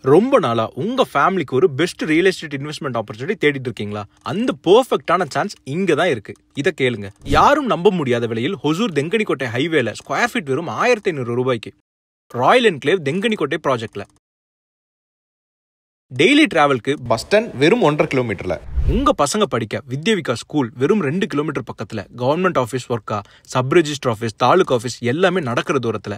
ரொம்ப நாளா உங்க ஃபேமிலிக்கு ஒரு best real estate investment opportunity தேடிட்டு இருக்கீங்களா? அந்த பெர்ஃபெக்ட்டான சான்ஸ் இங்க தான் இருக்கு. இத கேளுங்க. யாரும் நம்ப முடியாத விலையில் ஹொசூர் தெங்கனிக்கோட்டை ஹைவேல ஸ்கொயர் ஃபீட் வெறும் 1500 ரூபாய்க்கு ராயல் என்க்ளேவ் தெங்கனிக்கோட்டை ப்ராஜெக்ட்ல. டெய்லி டிராவலுக்கு பஸ் ஸ்டாண்ட் வெறும் 1.5 கிலோமீட்டர்ல. உங்க பசங்க படிக்க வித்யா விகாஸ் ஸ்கூல் வெறும் 2 கிலோமீட்டர் பக்கத்துல. கவர்மெண்ட் ஆஃபீஸ் ஒர்க்கா, sub register office, taluk office எல்லாமே நடக்கிற தூரத்துல.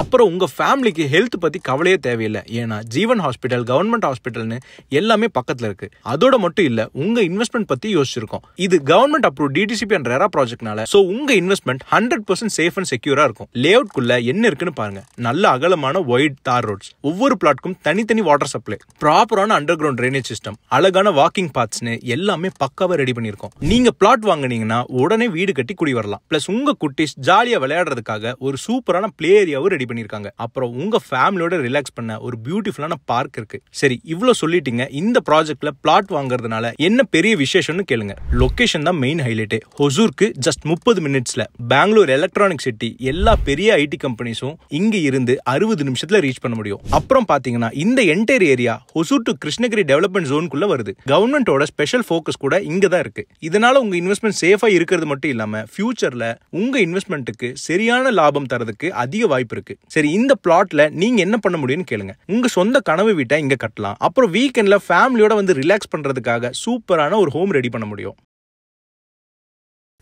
அப்புறம் உங்க ஃபேமிலிக்கு ஹெல்த் பத்தி கவலையே தேவையில்லை. ஏன்னா ஜீவன் ஹாஸ்பிட்டல், கவர்மெண்ட் ஹாஸ்பிட்டல்னு எல்லாமே பக்கத்துல இருக்கு. அதோட மட்டும் இல்ல, உங்க இன்வெஸ்ட்மெண்ட் பத்தி யோசிச்சிருக்கோம். இது government approve DTCP and RERA ப்ராஜெக்ட்னால சோ உங்க இன்வெஸ்ட்மெண்ட் 100% சேஃப் அண்ட் செக்யூரா இருக்கும். லேஅவுட் குள்ள என்ன இருக்குன்னு பாருங்க. நல்ல அகலமான ஒயிட் தார் ரோட்ஸ், ஒவ்வொரு பிளாட்க்கும் தனித்தனி வாட்டர் சப்ளை, ப்ராப்பரான அண்டர் கிரவுண்ட் ட்ரைனேஜ் சிஸ்டம், அழகான வாக்கிங் பாத்ஸ்னு எல்லாமே பக்காவா ரெடி பண்ணிருக்கோம். நீங்க பிளாட் வாங்குனீங்கன்னா உடனே வீடு கட்டி குடி வரலாம். பிளஸ் உங்க குட்டீஸ் ஜாலியா விளையாடுறதுக்காக ஒரு சூப்பரான பிளே ஏரியாவும் ரெடி பண்ணிருக்காங்க. அப்புறம் உங்க ஃபேமிலியோட ரிலாக்ஸ் பண்ண ஒரு பியூட்டிஃபுல்லான பார்க் இருக்கு. சரி, இவ்ளோ சொல்லிட்டீங்க. இந்த ப்ராஜெக்ட்ல பிளாட் வாங்குறதுனால என்ன பெரிய விசேஷம்னு கேளுங்க. லொகேஷன் தான் மெயின் ஹைலைட்டே. ஹொசூருக்கு ஜஸ்ட் 30 மினிட்ஸ்ல பெங்களூர் எலக்ட்ரானிக் சிட்டி எல்லா பெரிய ஐடி கம்பெனிஸும் இங்க இருந்து 60 நிமிஷத்துல ரீச் பண்ண முடியும். அப்புறம் பாத்தீங்கன்னா இந்த entire area Hosur to Krishnagiri development ஜோனுக்குள்ள வருது. கவர்மெண்டோட ஸ்பெஷல் ஃபோக்கஸ் கூட இங்க தான் இருக்கு. இதனால உங்க இன்வெஸ்ட்மெண்ட் சேஃபா இருக்கிறது மட்டும் இல்லாம ஃபியூச்சர்ல உங்க இன்வெஸ்ட்மெண்ட்டுக்கு சரியான லாபம் தரதுக்கு அதிக வாய்ப்பு இருக்கு. சரி, இந்த பிளாட்ல நீங்க என்ன பண்ண முடியும்னு கேளுங்க. உங்க சொந்த கனவு வீட்டை இங்க கட்டலாம். அப்புறம் வீக்கெண்ட்ல ஃபேமிலியோட வந்து ரிலாக்ஸ் பண்றதுக்காக சூப்பரான ஒரு ஹோம் ரெடி பண்ண முடியும்.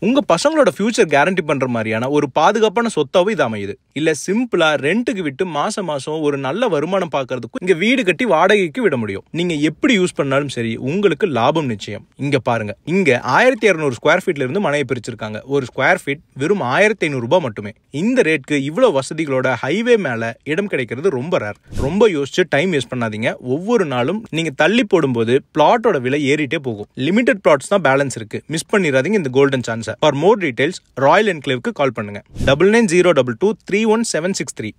உங்க பசங்களோட ஃபியூச்சர் கேரண்டி பண்ற மாதிரியான ஒரு பாதுகாப்பான சொத்தாவும் இது அமையுது. இல்ல சிம்பிளா ரெண்டுக்கு விட்டு மாசம் மாசம் ஒரு நல்ல வருமானம் பார்க்கறதுக்கு இங்க வீடு கட்டி வாடகைக்கு விட முடியும். நீங்க எப்படி யூஸ் பண்ணாலும் சரி, உங்களுக்கு லாபம் நிச்சயம். இங்க பாருங்க, இங்க 1200 ஸ்கொயர் ஃபீட்ல இருந்து மனையை பிரிச்சிருக்காங்க. ஒரு ஸ்கொயர் ஃபீட் வெறும் 1500 ரூபாய் மட்டுமே. இந்த ரேட்க்கு இவ்வளவு வசதிகளோட ஹைவே மேல இடம் கிடைக்கிறது ரொம்ப ரேர். ரொம்ப யோசிச்சு டைம் வேஸ்ட் பண்ணாதீங்க. ஒவ்வொரு நாளும் நீங்க தள்ளி போடும்போது பிளாட்டோட விலை ஏறிட்டே போகும். லிமிடெட் பிளாட்ஸ் தான் பேலன்ஸ் இருக்கு. மிஸ் பண்ணிடாதீங்க இந்த golden chance. For more details, Royal Enclave க்கு கால் பண்ணுங்க. 9902231763.